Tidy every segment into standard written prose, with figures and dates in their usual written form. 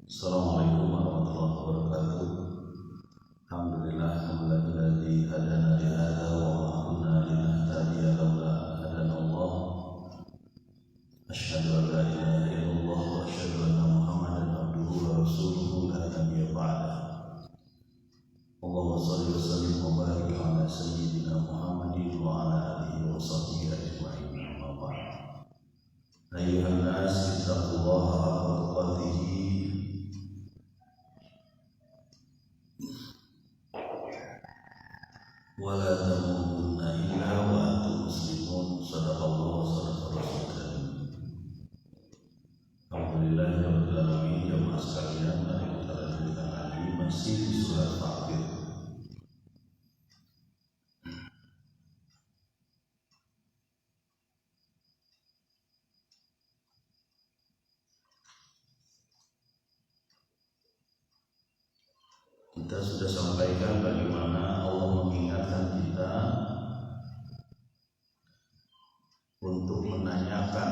Assalamualaikum warahmatullahi wabarakatuh. Alhamdulillahilladzi hadana li hadza wa ma kunna linahtadiya laula an hadana Allah. Asyhadu an la ilaha illallah wa asyhadu anna Muhammadan abduhu wa rasuluhu la nabiyya ba'da. Allahumma shalli wa sallim wa barik ala sayyidina Muhammadin wa ala alihi wa sahbihi ajma'in. Amma ba'd. Ayyuhan nas ittaqullaha haqqa tuqatih wala tamutunna illa wa antum muslimun. Shadaqallahu wa shadaqa rasulullah. Alhamdulillahirabbil alamin. Jamaah sekalian, mari kita lanjutkan lagi masih di surat Fatir. Kita sudah sampaikan bagaimana Allah mengingatkan kita untuk menanyakan,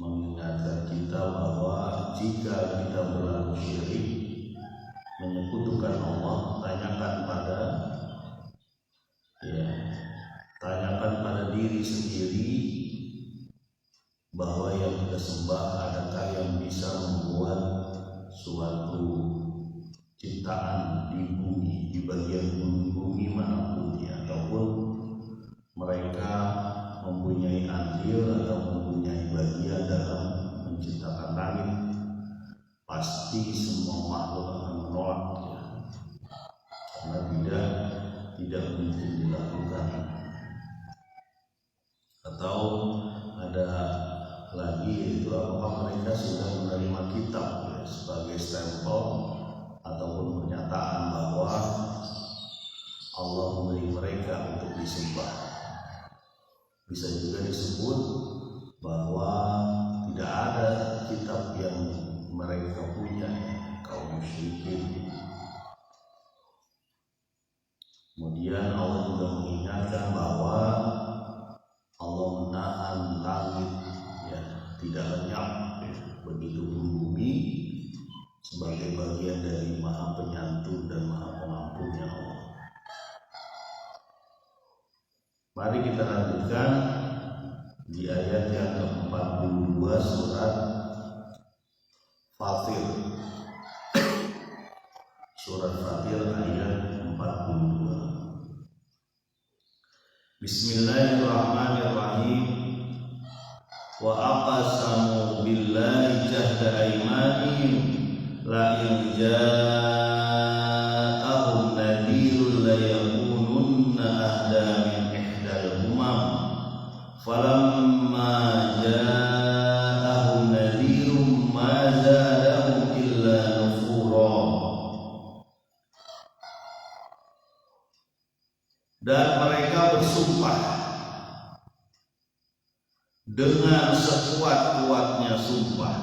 mengingatkan kita bahwa jika kita berlaku syirik, menyekutukan Allah, tanyakan pada diri sendiri bahwa yang kita sembah adakah yang bisa membuat suatu ciptaan di bumi, di bagian bumi manapun ya, ataupun mereka mempunyai andil atau mempunyai bagian dalam menciptakan langit. Pasti semua makhluk akan menolak ya, karena tidak mungkin dilakukan. Atau ada lagi, yaitu apakah mereka sudah menerima kitab ya, sebagai stempel ataupun pernyataan bahwa Allah memberi mereka untuk disembah. Bisa juga disebut bahwa tidak ada kitab yang mereka punya, kaum musyrikin. Kemudian Allah juga mengingatkan bahwa Allah menahan langit ya, tidak lenyap ya, begitu pun bumi, sebagai bagian dari Maha Penyantun dan Maha Pengampunnya Allah. Mari kita lanjutkan di ayat yang ke-42 surat Fatir. Surat Fatir ayat 42. Bismillahirrahmanirrahim. Wa aqsamu billahi jahda aymanihim la in ja'ahum nadhirun la yakununna ahda min ihdal umam falamma ja'ahum nadhirun ma zadahum illa nufura. Dan mereka bersumpah dengan sekuat-kuatnya sumpah,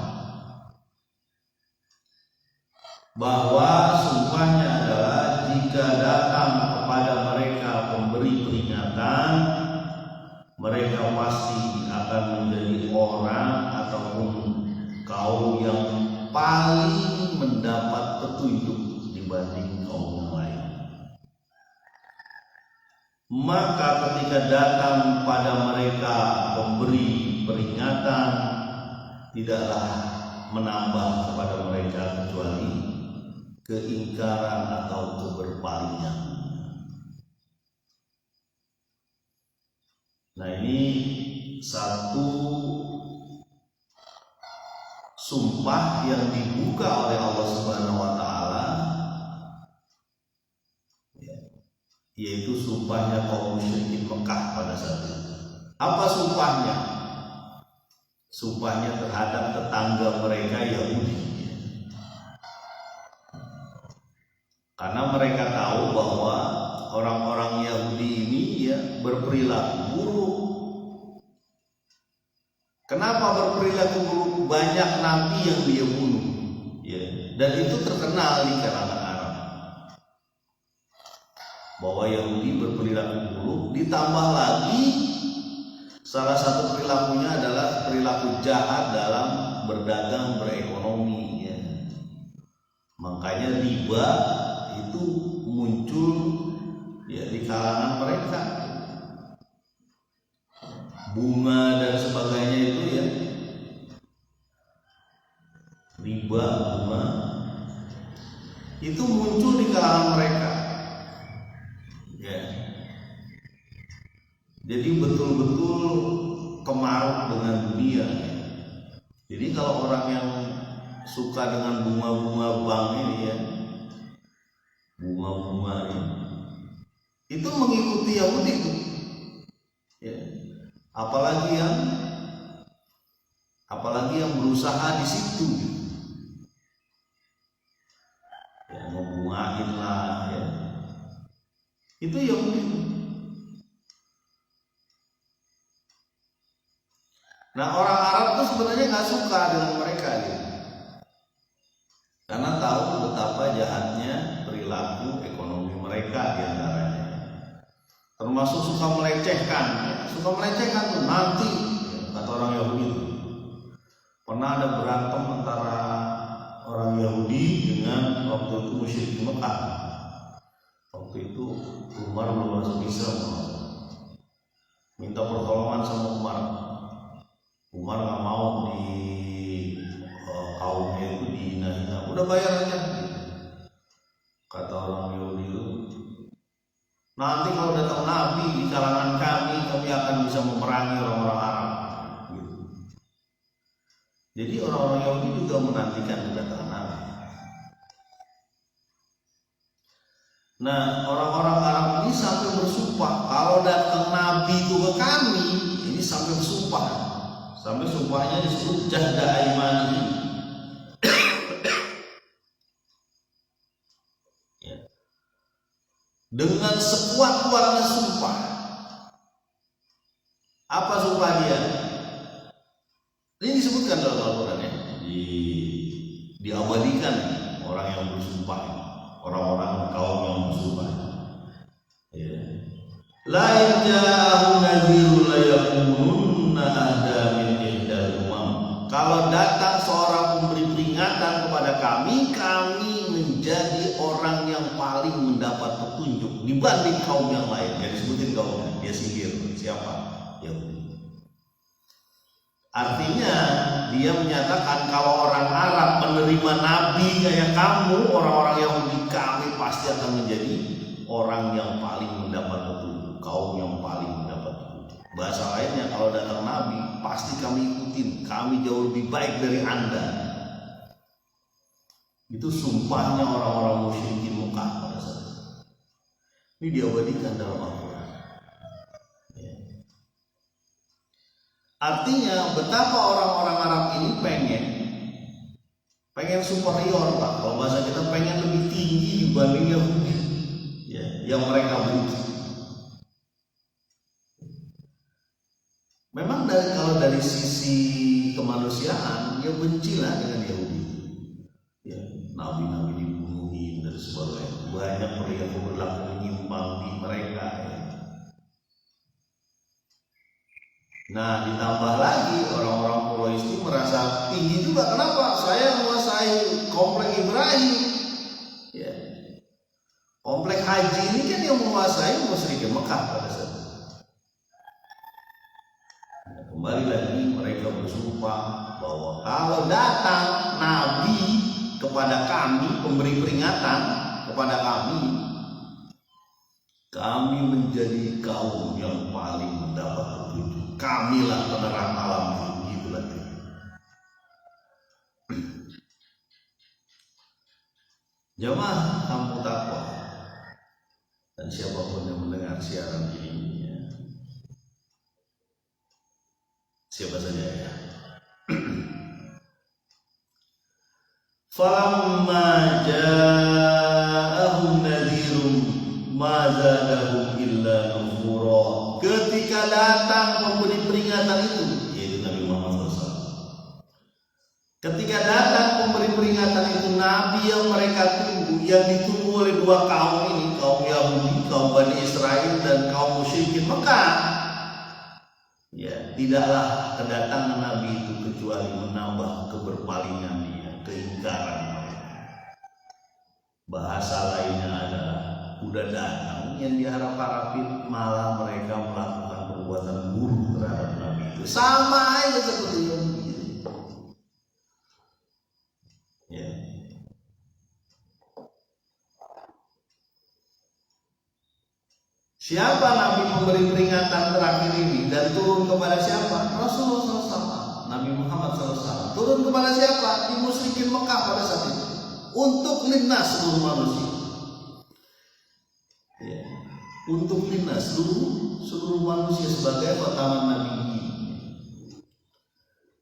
bahwa sumpahnya adalah jika datang kepada mereka pemberi peringatan, mereka pasti akan menjadi orang ataupun kaum yang paling mendapat petunjuk dibanding kaum yang lain. Maka ketika datang pada mereka pemberi peringatan, tidaklah menambah kepada mereka kecuali keingkaran atau keberpalingan. Nah, ini satu sumpah yang dibuka oleh Allah Subhanahu wa taala, yaitu sumpahnya kaum musyrikin Mekah pada saat itu. Apa sumpahnya? Sumpahnya terhadap tetangga mereka Yahudi. Karena mereka tahu bahwa orang-orang Yahudi ini ya berperilaku buruk. Kenapa berperilaku buruk? Banyak nabi yang dia bunuh, ya, dan itu terkenal di kalangan Arab bahwa Yahudi berperilaku buruk. Ditambah lagi salah satu perilakunya adalah perilaku jahat dalam berdagang, berekonomi ya. Makanya riba itu muncul ya di kalangan mereka. Bunga dan sebagainya itu ya, riba, bunga itu muncul di kalangan mereka ya. Jadi betul-betul kemaruk dengan dunia. Jadi kalau orang yang suka dengan bunga-bunga bank ini ya, bunga-bunga ini, itu mengikuti Yahudi itu ya. Apalagi yang berusaha di situ ya, ngebungain lah ya, itu Yahudi. Nah orang Arab tuh sebenarnya nggak suka dengan mereka gitu, karena tahu betapa jahatnya perilaku ekonomi mereka diantaranya. Termasuk suka melecehkan ya. Suka melecehkan tuh nanti ya, kata orang Yahudi itu. Pernah ada berantem antara orang Yahudi dengan waktu itu musyrik di Mekah. Waktu itu Umar belum masuk Islam, minta pertolongan sama Umar. Umar nggak mau di kaumnya itu dihina-hina. Udah bayar aja gitu. Kata orang Yahudi itu, nanti kalau datang Nabi di kalangan kami akan bisa memerangi orang-orang Arab gitu. Jadi orang-orang Yahudi juga menantikan kedatangan Nabi. Nah orang-orang Arab ini sampai bersumpah kalau datang Nabi itu ke kami, ini sampai bersumpah, sampai sumpahnya disebut jahda aimani. Dengan sekuat-kuatnya sumpah. Apa sumpah dia? Ini disebutkan dalam Al-Quran ya, diabadikan orang yang bersumpah, orang-orang kaum yang bersumpah. Ya. La ja'ahum nadhirun la yakununna ahda min ihdal umam. Kalau datang seorang pemberi peringatan kepada kami menjadi orang yang paling mendapat petunjuk dibanding kaum yang lain. Jadi sebutin kaumnya, dia sihir. Siapa? Yahudi. Artinya dia menyatakan kalau orang Arab menerima Nabi kayak kamu, orang-orang Yahudi, kami pasti akan menjadi orang yang paling mendapat petunjuk, kaum yang paling mendapat petunjuk. Bahasa lainnya, kalau datang Nabi pasti kami ikutin, kami jauh lebih baik dari Anda. Itu sumpahnya orang-orang musyrikin Mekah pada saat itu. Ini diabadikan dalam Al-Quran ya. Artinya betapa orang-orang Arab ini pengen superior lah. Kalau bahasa kita pengen lebih tinggi dibanding Yahudi ya, yang mereka benci. Memang kalau dari sisi kemanusiaan, ya bencilah dengan Yahudi ya. Nabi-nabi dibunuhin dan sebagainya, banyak perilaku menyimpang di mereka ya. Nah ditambah lagi orang-orang Quraisy merasa tinggi juga. Kenapa? Saya menguasai komplek Ibrahim ya. Komplek haji ini kan yang menguasai musyrikin Mekah pada saat itu. Nah, kembali lagi mereka bersumpah bahwa kalau datang Nabi kepada kami, pemberi peringatan kepada kami menjadi kaum yang paling mendapat petunjuk. Kamilah penerang alam, begitulah. Jamaah kampung takwa dan siapapun yang mendengar siaran ini ya. Siapa saja ya. Falamma ja'ahum nadhirun ma zadahum illa nufura. Ketika datang pemberi peringatan itu, yaitu Nabi Muhammad SAW. Ketika datang pemberi peringatan itu, Nabi yang mereka tunggu, yang ditunggu oleh dua kaum ini, kaum Yahudi, kaum Bani Israel dan kaum musyrikin Mekah. Ya, tidaklah kedatangan Nabi itu kecuali menambah kepalingan dia, keingkaran mereka. Bahasa lainnya adalah udah datang yang diharap-harapin, malah mereka melakukan perbuatan buruk terhadap Nabi itu. Sama aja seperti yang begini. Ya. Siapa Nabi memberi peringatan terakhir ini dan turun kepada siapa? Rasulullah SAW, Nabi Muhammad SAW. Turun kepada siapa? Di musyrikin Mekah pada saat itu. Untuk linnas seluruh manusia. Ya. Untuk linnas seluruh manusia sebagai khataman Nabi.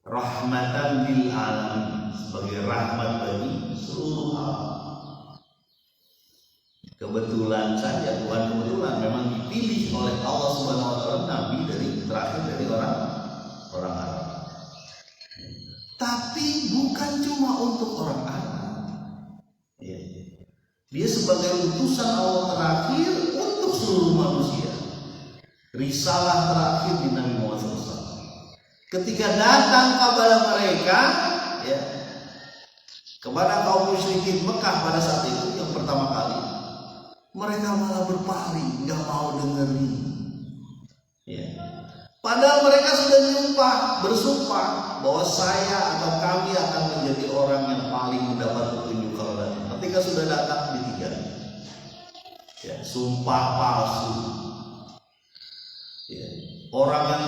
Rahmatan lil alamin, sebagai rahmat bagi seluruh alam. Kebetulan saja, bukan kebetulan, memang dipilih oleh Allah Subhanahu wa taala nabi terakhir dari orang Arab. Tapi bukan cuma untuk orang Arab. Ya. Dia sebagai utusan Allah terakhir untuk seluruh manusia. Risalah terakhir di Nabi Muhammad SAW. Ketika datang kepada mereka, ya, kepada kaum musyrikin Mekah pada saat itu yang pertama kali, mereka malah berpaling, nggak mau dengerin. Ya. Padahal mereka sudah bersumpah bahwa saya atau kami akan menjadi orang yang paling mendapat petunjuk kalau datang. Ketika sudah datang ditinggal. Ya, sumpah palsu. Ya. Orang yang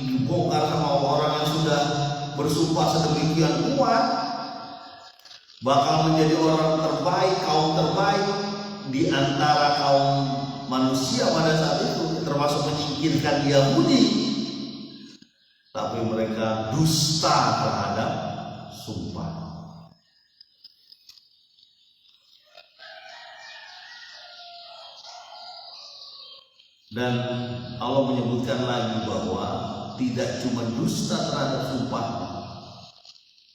dibongkar sama orang yang sudah bersumpah sedemikian kuat bakal menjadi orang terbaik, kaum terbaik di antara kaum manusia pada saat itu, termasuk menyingkirkan Yahudi. Tapi mereka dusta terhadap sumpah. Dan Allah menyebutkan lagi bahwa tidak cuma dusta terhadap sumpah,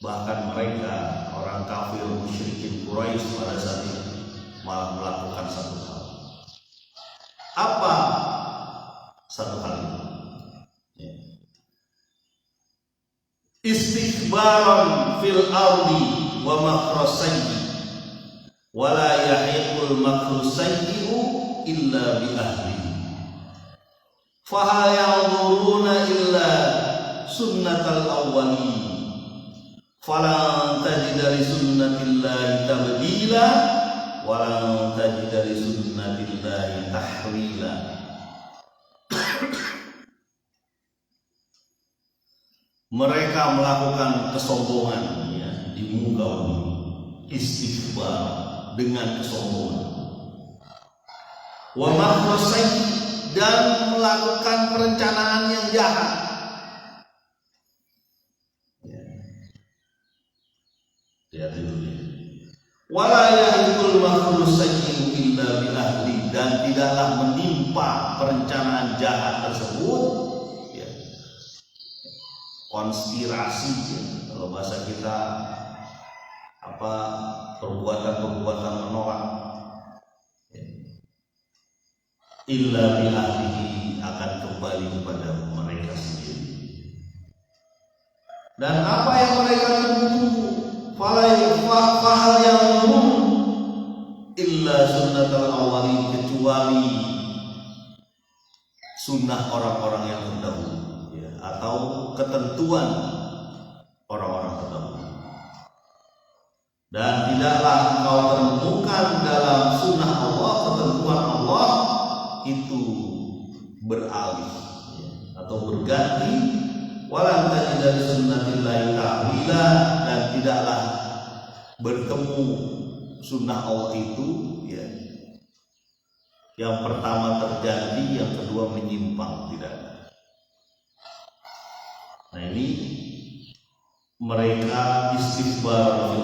bahkan mereka orang kafir musyrikin Quraisy pada saat itu malah melakukan satu hal. Apa satu hal itu? Ya. Istikbaran fil ardi wa makrosayyi wa la yahiqul makrosayyi illa bi ahli. Fahal yanzuruna illa sunnatal awwalin falan tajida li sunnatillahi tabdila walang tajida li sunnatillahi tahwila. Mereka melakukan kesombongan, ya, di muka bumi, istighfar dengan kesombongan, wa makrosayyi, dan melakukan perencanaan yang jahat. Lihat dulu ya. Wala yahikul makhlus sayyi'u illa bi ahli, dan tidaklah menimpa perencanaan jahat tersebut, ya, konspirasi, ya, kalau bahasa kita apa, perbuatan menolak, ya, illa bi ahlihi, akan kembali kepada mereka sendiri. Dan apa yang mereka tunggu, fahal yang illa sunnatul awwalin, kecuali sunnah orang-orang yang terdahulu, ya, atau ketentuan orang-orang terdahulu. Dan tidaklah engkau temukan dalam sunnah Allah, ketentuan Allah itu beralih, ya, atau berganti, walan tajida li sunnatillahi tahwila, dan tidaklah bertemu sunnah Allah itu, ya, yang pertama terjadi, yang kedua menyimpang, tidak. Nah, ini mereka istikbar,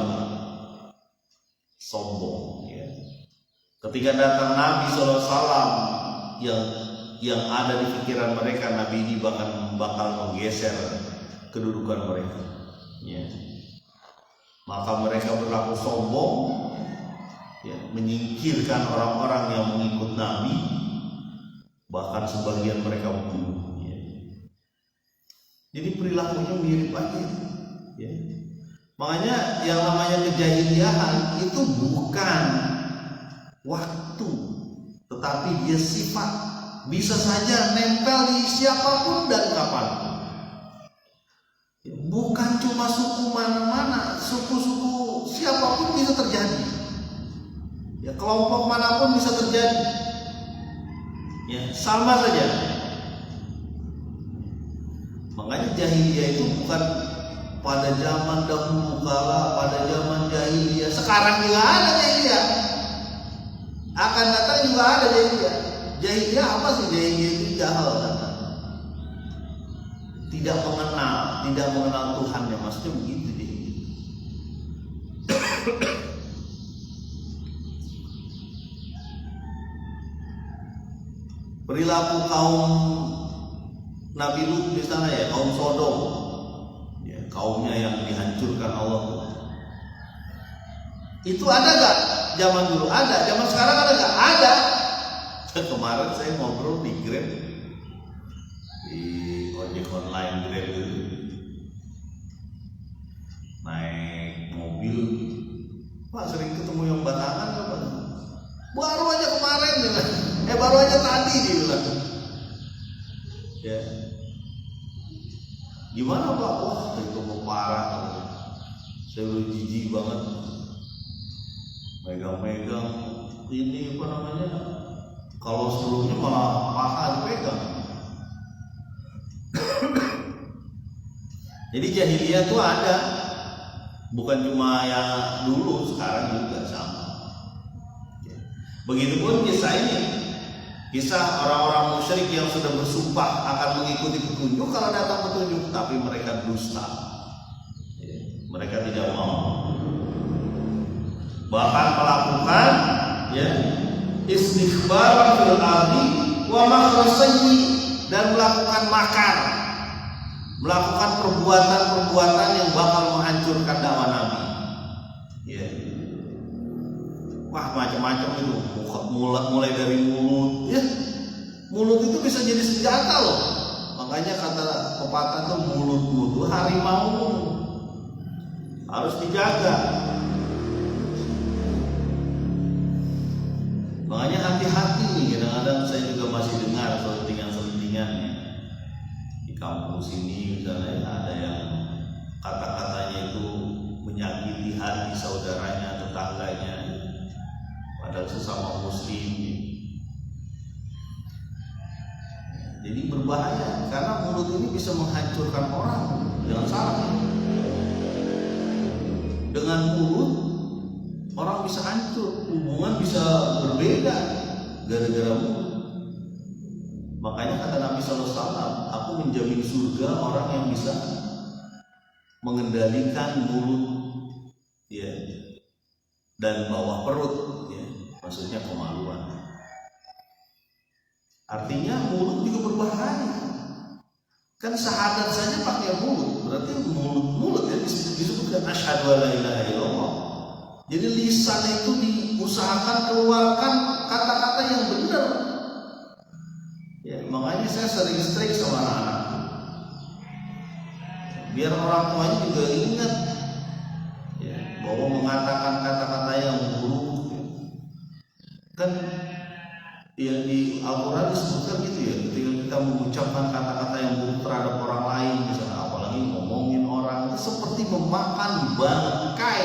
sombong, ya. Ketika datang Nabi SAW, yang ada di pikiran mereka, Nabi ini bakal menggeser kedudukan mereka, ya. Maka mereka berlaku sombong, ya, menyingkirkan orang-orang yang mengikut Nabi, bahkan sebagian mereka bunuh, ya. Jadi perilakunya mirip aja, ya. Makanya yang namanya kejahiliahan itu bukan waktu, tetapi dia sifat. Bisa saja nempel di siapapun dan kapanpun. Bukan cuma suku mana-mana, suku-suku siapapun bisa terjadi. Ya, kelompok manapun bisa terjadi. Ya, sama saja. Makanya jahiliyah itu bukan pada zaman dahulu kala, pada zaman jahiliyah. Sekarang juga ada jahiliyah. Akan datang juga ada jahiliyah. Jahiliyah apa sih? Jahiliyah itu jahil kan? Tidak mengenal Tuhan, ya maksudnya begitu deh. Perilaku kaum Nabi Lut misalnya, ya, kaum Sodom, ya, kaumnya yang dihancurkan Allah. Itu ada gak? Zaman dulu ada, zaman sekarang ada gak? Ada. Kemarin saya ngobrol di Grab, di ojek online Grab itu, naik mobil, Pak sering ketemu yang batangan apa? Baru aja kemarin bilang, baru aja tadi dia bilang. Ya, gimana Pak? Wah itu parah, saya udah jijik banget, megang-megang ini apa namanya? Kalau sebelumnya malah paha dipegang. Jadi jahiliyah itu ada, bukan cuma yang dulu, sekarang juga sama. Begitupun kisah ini, kisah orang-orang musyrik yang sudah bersumpah akan mengikuti petunjuk kalau datang petunjuk, tapi mereka dusta. Mereka tidak mau, bahkan melakukan, ya, istighbar fil ardi wa makhrasayyi, dan melakukan makar, melakukan perbuatan-perbuatan yang bakal menghancurkan dakwah Nabi. Ya. Wah macam-macam itu, mulai dari mulut, ya, mulut itu bisa jadi senjata loh. Makanya kata pepatah tuh, mulut harimau, harus dijaga. Makanya hati-hati nih, kadang-kadang saya juga masih dengar selentingan-selentingan di kampus ini misalnya, ada yang kata-katanya itu menyakiti hati saudaranya, tetangganya, padahal sesama muslim. Jadi berbahaya, karena mulut ini bisa menghancurkan orang. Jangan salah, dengan mulut orang bisa hancur, hubungan bisa berbeda gara-gara mulut. Makanya kata Nabi SAW, aku menjamin surga orang yang bisa mengendalikan mulut, ya, dan bawah perut, ya, maksudnya kemaluan. Artinya mulut juga berbahaya. Kan syahadat saja pakai mulut, berarti mulut ya disebutkan asyhadu alla ilaha illallah. Jadi lisan itu diusahakan keluarkan kata-kata yang benar. Ya, makanya saya sering strik sama anak-anak, biar orang tuanya juga ingat, ya, bahwa mengatakan kata-kata yang buruk, kan yang di Al-Quran disebutkan gitu ya, ketika kita mengucapkan kata-kata yang buruk terhadap orang lain, misalnya apalagi ngomongin orang, itu seperti memakan bangkai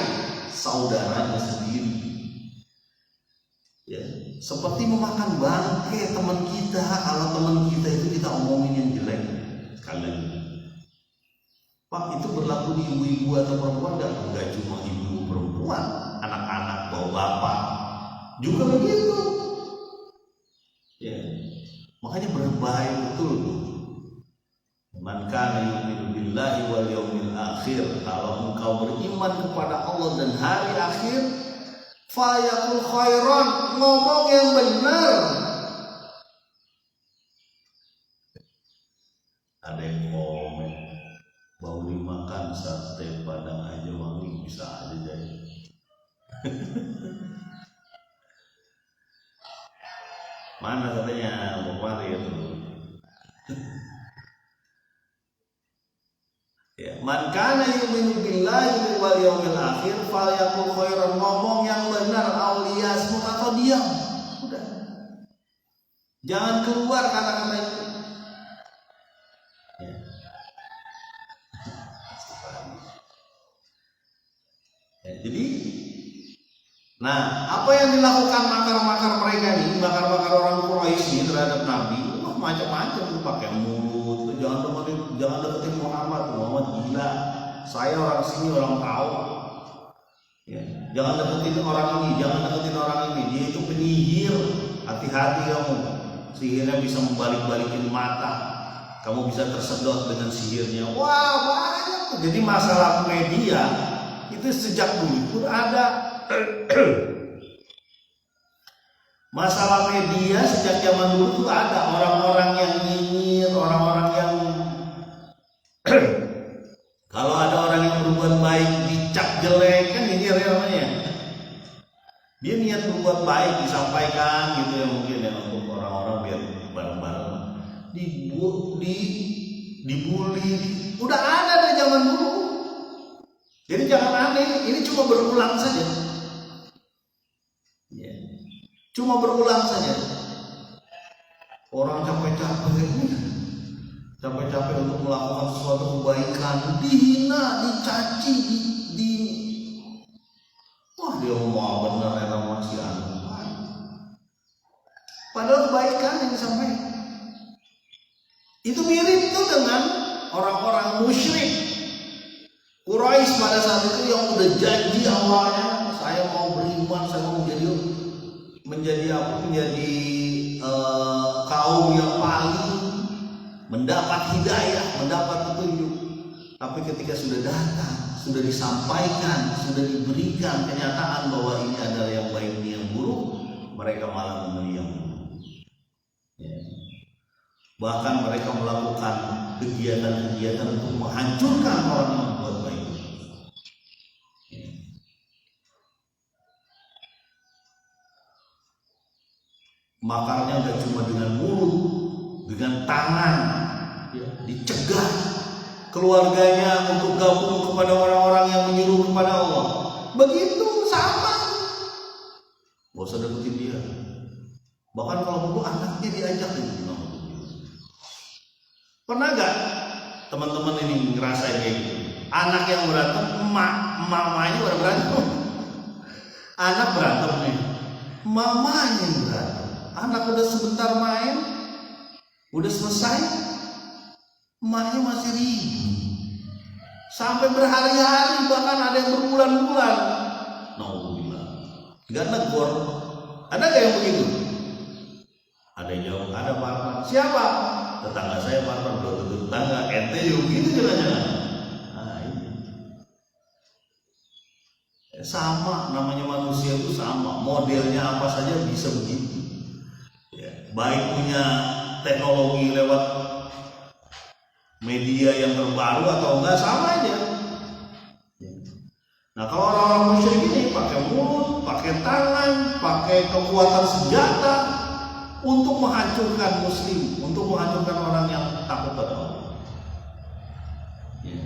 saudaranya sendiri, ya, seperti memakan bangkai teman kita. Kalau teman kita itu kita omongin yang jelek, sekali lagi, Pak, itu berlaku di ibu-ibu atau perempuan, enggak cuma ibu perempuan, anak-anak, bapak juga begitu, ya. Makanya berbahaya betul. Man kana yu'minu billahi wal yaumil akhir, kalau engkau beriman kepada Allah dan hari akhir, fayaqul khairan, ngomong yang benar. Ada yang komen, mau dimakan sate Padang aja wangi, bisa aja jadi. Mana katanya Bang Mari itu? Ya, man Man kana yu'minu billahi wal yawmil akhir falyaqul khairan, ngomong yang benar auliasmu atau diam. Udah. Jangan keluar kata-kata itu. Ya. Ya, jadi nah, apa yang dilakukan makar-makar mereka ini, makar-makar orang Quraisy terhadap Nabi, macam-macam tuh, pakai mulut, tuh, jangan deketin Muhammad gila. Saya orang sini, orang tahu. Ya, jangan deketin orang ini, jangan deketin orang ini. Dia itu penyihir. Hati-hati kamu. Sihirnya bisa membalik-balikin mata. Kamu bisa tersedot dengan sihirnya. Wah, banyak. Jadi masalah media itu sejak dulu pun ada. Masalah media sejak zaman dulu tuh ada orang-orang yang nyinyir, orang-orang yang kalau ada orang yang berbuat baik dicap jelek kan nyinyir ya namanya. Dia niat berbuat baik disampaikan gitu ya, mungkin ya untuk orang-orang biar bareng-bareng dibully, udah ada dari zaman dulu. Jadi jangan aneh, ini cuma berulang saja. Ya. Cuma berulang saja. Orang capek-capek untuk melakukan sesuatu kebaikan, dihina, dicaci, wah dia mau benar emang masih anu. Padahal kebaikan yang disampaikan itu mirip tuh dengan orang-orang musyrik Quraisy pada saat itu yang udah janji awalnya, saya mau beriman, saya mau menjadi kaum yang paling mendapat hidayah, mendapat petunjuk. Tapi ketika sudah datang, sudah disampaikan, sudah diberikan kenyataan bahwa ini adalah yang baik, ini yang buruk, mereka malah mendiam. Ya. Bahkan mereka melakukan kegiatan-kegiatan untuk menghancurkan orang yang berbuat baik. Ya. Makarnya tidak cuma dengan mulut, dengan tangan, ya, dicegah keluarganya untuk gabung kepada orang-orang yang menyuruh kepada Allah. Begitu sama, gak usah deketin dia. Bahkan kalau perlu anaknya diajak gitu. Pernah gak teman-teman ini ngerasain kayak gitu? Anak yang berantem, mamanya berantem. Anak berantem nih, mamanya yang berantem. Anak udah sebentar main, udah selesai, emaknya masih ribut. Sampai berhari-hari, bahkan ada yang berbulan-bulan. Nauzubillah. Gak negor. Ada gak yang begitu? Ada yang jawab, ada Pak Arman. Siapa? Tetangga saya Pak Arman. Belum tentu tetangga, ente juga begitu jangan-jangan. Nah ini sama, namanya manusia itu sama. Modelnya apa saja bisa begitu ya. Baik punya teknologi lewat media yang terbaru atau enggak, sama aja. Nah kalau orang-orang musyrik ini pakai mulut, pakai tangan, pakai kekuatan senjata untuk menghancurkan muslim, untuk menghancurkan orang yang takut pada Allah. Ya.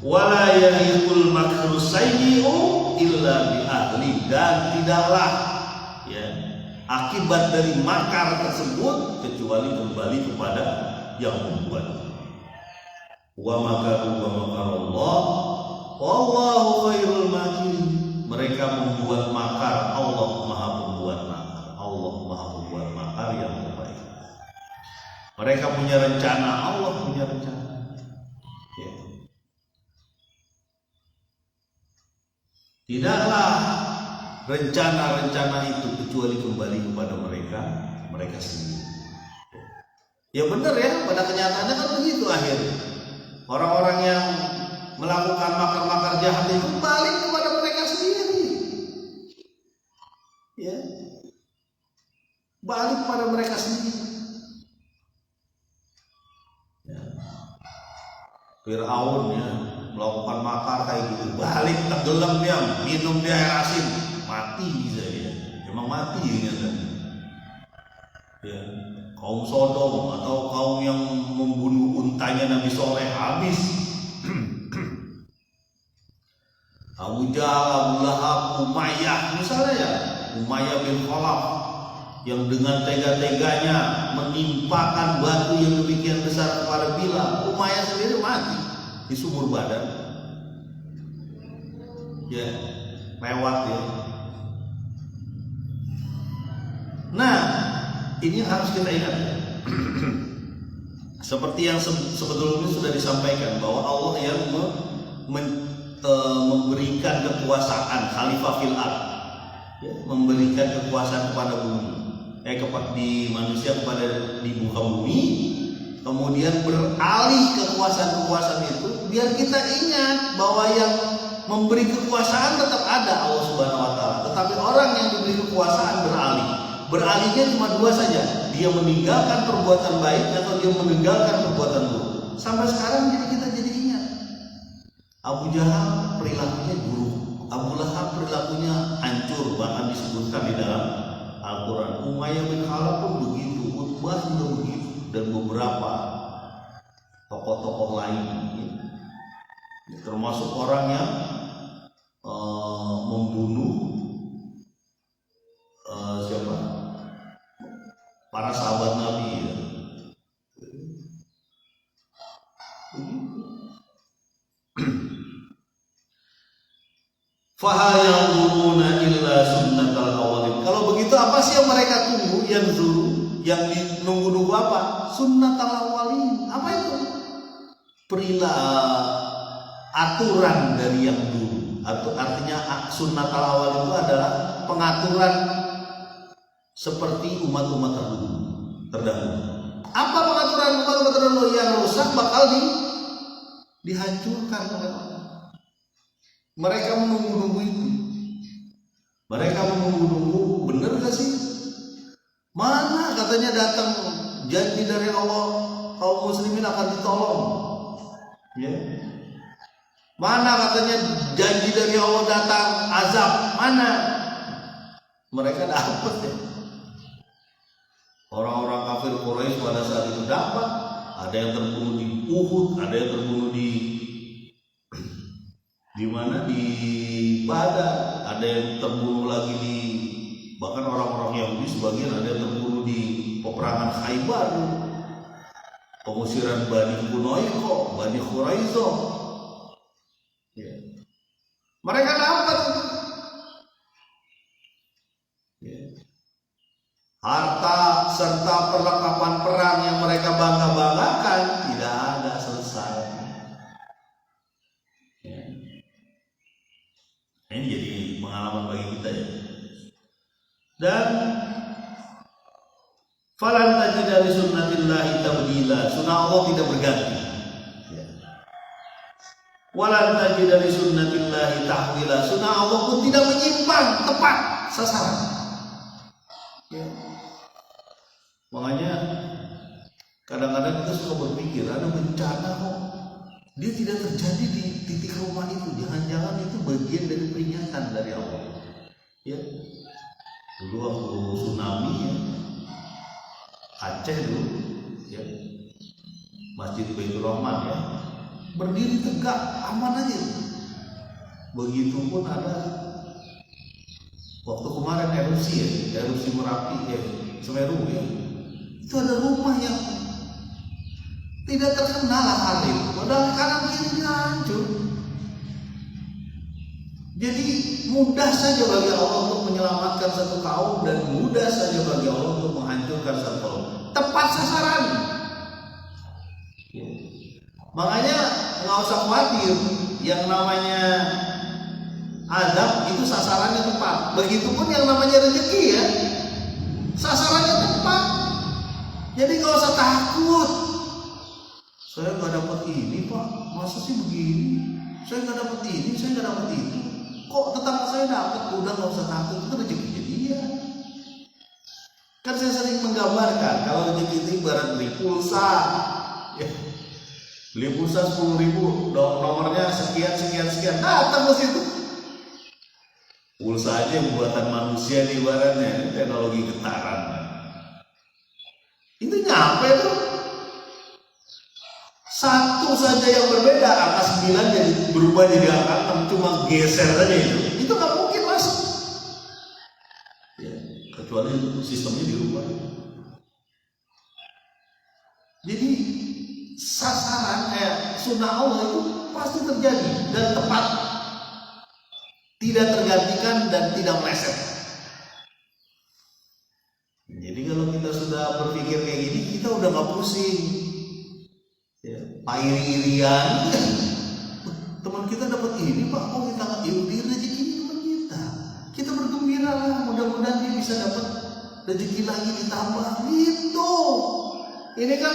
Wala yahiqul makru sayyi'u illa bi ahli, dan tidaklah ya akibat dari makar tersebut kecuali kembali kepada yang membuat. Wa makaru wa makarallah wallahu khairul makirin. Mereka membuat makar, Allah Maha Pembuat makar. Allah Maha Pembuat makar yang terbaik. Mereka punya rencana, Allah punya rencana. Ya. Tidaklah rencana-rencana itu kecuali kembali kepada mereka sendiri. Ya benar ya, pada kenyataannya kan begitu akhirnya. Orang-orang yang melakukan makar-makar jahat itu balik kepada mereka sendiri. Ya. Balik pada mereka sendiri. Ya. Fir'aun ya melakukan makar kayak gitu, balik tenggelam dia, minum dia air asin, mati bisa dia. Emang mati ya kan? Ya. kaum Sodom atau kaum yang membunuh untanya Nabi Soleh habis. Abu Jahal, Abu Lahab, Umayyah misalnya ya, Umayyah bin Khalaf yang dengan tega-teganya menimpakan batu yang demikian besar kepada Bilal. Umayyah sendiri mati di sumur badan. Ya, lewat ya. Nah, ini harus kita ingat ya. Seperti yang sebetulnya sudah disampaikan bahwa Allah yang memberikan kekuasaan khalifah fil ard, ya, memberikan kekuasaan kepada bumi, di manusia kepada di muka bumi, kemudian beralih kekuasaan itu biar kita ingat bahwa yang memberi kekuasaan tetap ada Allah Subhanahu wa taala, tetapi orang yang diberi kekuasaan beralihnya cuma dua saja, dia meninggalkan perbuatan baik atau dia meninggalkan perbuatan buruk. Sampai sekarang kita jadi ingat Abu Jahal perilakunya buruk, Abu Lahab perilakunya hancur, bahkan disebutkan di dalam Al-Quran. Umayyah bin Khalaf pun begitu, Utbah juga begitu, dan beberapa tokoh-tokoh lain, termasuk orang yang membunuh para sahabat Nabi ya. Fahal yanzuruna illa sunnatal awwalin. Kalau begitu apa sih yang mereka tunggu? Yang nunggu apa? Sunnatal awwalin. Apa itu? Aturan dari yang dulu. Artinya sunnatal awwalin itu adalah pengaturan seperti umat-umat terdahulu. Apa pengaturan umat-umat terdahulu? Yang rusak bakal dihancurkan oleh Allah. Mereka menunggu-nunggu itu. Mereka menunggu-nunggu, benar gak sih? Mana katanya datang janji dari Allah, kaum muslimin akan ditolong. Ya. Mana katanya janji dari Allah datang azab? Mana? Mereka dapat ya. Orang-orang kafir Quraisy pada saat itu dapat. Ada yang terbunuh di Uhud, ada yang terbunuh di mana, di Badar, ada yang terbunuh lagi bahkan orang-orang Yahudi sebagian ada yang terbunuh di peperangan Khaybar, pengusiran Bani Quraisyah, Bani Quraisyah. Ya. Mereka dapat ya. Harta serta perlengkapan perang yang mereka bangga-banggakan tidak ada selesai. Ya. Ini jadi pengalaman bagi kita ya. Dan falan tajida li sunnatillahi tabdila. Sunnah Allah tidak berganti. Ya. Walan tajida li sunnatillahi tahwila. Sunnah Allah pun tidak menyimpang, tepat sasaran. Ya. Makanya kadang-kadang kita suka berpikir ada bencana kok dia tidak terjadi di titik rumah itu, jangan-jangan itu bagian dari peringatan dari Allah. Ya, dulu waktu tsunami ya, Aceh dulu, ya, Masjid Baitur Rahman ya, berdiri tegak, aman aja. Begitupun ada waktu kemarin erupsi Merapi ya, Semeru ya, itu ada rumah yang tidak terkena lahar itu, padahal kanan kirinya hancur. Jadi mudah saja bagi Allah untuk menyelamatkan satu kaum dan mudah saja bagi Allah untuk menghancurkan satu kaum. Tepat sasaran. Ya. Makanya nggak usah khawatir, yang namanya azab itu sasarannya tepat. Begitupun yang namanya rezeki ya, sasarannya tepat. Jadi nggak usah takut. Saya nggak dapat ini pak, masa sih begini? Saya nggak dapat ini, saya nggak dapat itu. Kok tetangga saya dapat? Udah nggak usah takut, itu rezekinya dia. Kan saya sering menggambarkan kalau rezeki itu ibarat beli pulsa, ya. Beli pulsa 10.000, nomornya sekian, datang ke situ. Pulsa aja buatan manusia nih ibaratnya, teknologi getaran. Itu Itu nyampe tuh. Satu saja yang berbeda, angka 9 jadi berubah jadi angka 6, cuma geser saja itu nggak mungkin masuk. Ya, kecuali sistemnya dirubah. Jadi sasaran sunnah Allah itu pasti terjadi dan tepat, tidak tergantikan dan tidak meleset. Jadi kalau kita sudah berpikir kayak gini, kita udah nggak pusing. Ya, Pak iri-irian, teman kita dapat ini Pak, oh kita nggak iri rezeki teman kita. Kita bergembira lah, mudah-mudahan dia bisa dapat rezeki lagi ditambah gitu. Ini kan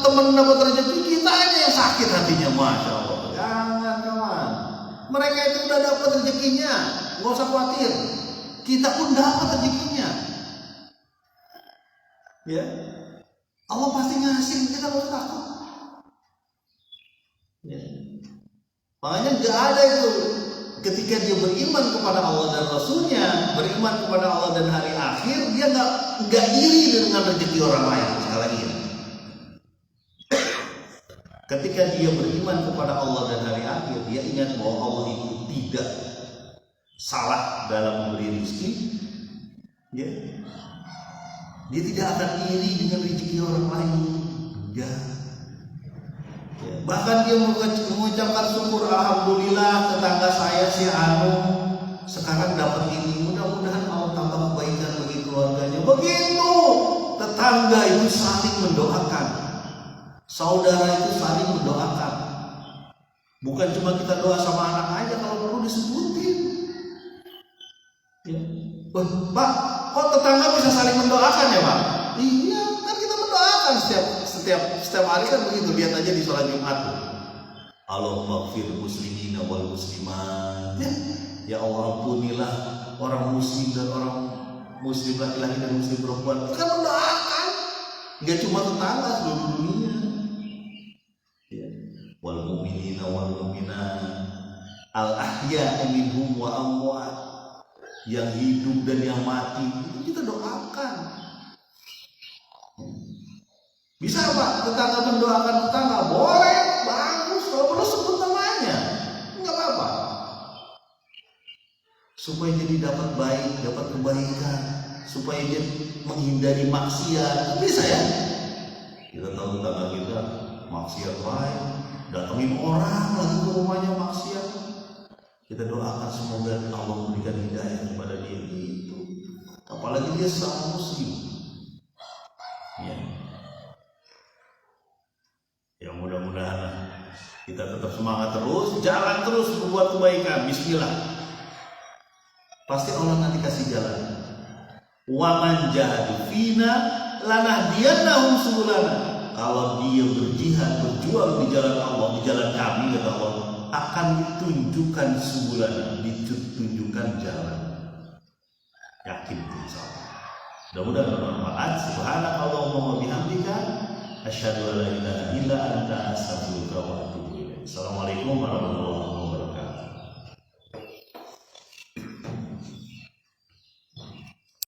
teman dapat rezeki, kita aja yang sakit hatinya, masya Allah. Jangan kawan, mereka itu udah dapat rezekinya, nggak usah khawatir. Kita pun dapat rezekinya. Ya, Allah pasti ngasih, kita nggak usah takut. Ya. Makanya nggak ada itu ketika dia beriman kepada Allah dan Rasulnya, beriman kepada Allah dan hari akhir, dia nggak iri dengan rezeki orang lain. Sekali lagi, ketika dia beriman kepada Allah dan hari akhir, dia ingat bahwa Allah itu tidak salah dalam memberi rezeki. Ya. Dia tidak akan iri dengan rezeki orang lain. Ya. Bahkan dia mengucapkan syukur, alhamdulillah tetangga saya si Anu sekarang dapat ini, mudah-mudahan Allah tambah kebaikan bagi keluarganya. Begitu, tetangga itu saling mendoakan, saudara itu saling mendoakan. Bukan cuma kita doa sama anak aja, kalau perlu disebutin. Ya. Pak, kok tetangga bisa saling mendoakan ya Pak? Iya, kan kita mendoakan setiap hari kan begitu. Lihat aja di sholat Jumat. Allahumma ighfir muslimina wal muslimat. Ya Allah, ampunilah orang muslim dan orang muslim laki-laki dan muslim perempuan. Kita mendoakan. Enggak cuma tetangga, seluruh dunia. Ya. Wal mu'minina wal mu'minat. Al ahya minhum wa amwat. Yang hidup dan yang mati itu kita doakan. Bisa Pak tetangga mendoakan tetangga? Boleh, bagus. Kalau perlu sebut namanya, nggak apa-apa. Supaya jadi dapat baik, dapat kebaikan, supaya dia menghindari maksiat. Bisa ya? Kita tahu tetangga kita maksiat baik, datangin orang lagi ke rumahnya maksiat. Kita doakan semoga Allah memberikan hidayah kepada dia itu. Apalagi dia seorang muslim. Ya. Ya mudah-mudahan kita tetap semangat terus, jalan terus berbuat kebaikan. Bismillah. Pasti Allah nanti kasih jalan. Wa man jahadu fina lanahdiyannahum subulana. Kalau dia berjihad, berjuang di jalan Allah, di jalan kami kata Allah, akan ditunjukkan subulana, ditunjukkan jalan. Yakin insyaallah. Mudah-mudahan bermanfaat. Subhanakallahumma wa bihamdika asyhadu an la ilaha illa anta astaghfiruka wa atubu ilaik. Assalamualaikum warahmatullahi wabarakatuh.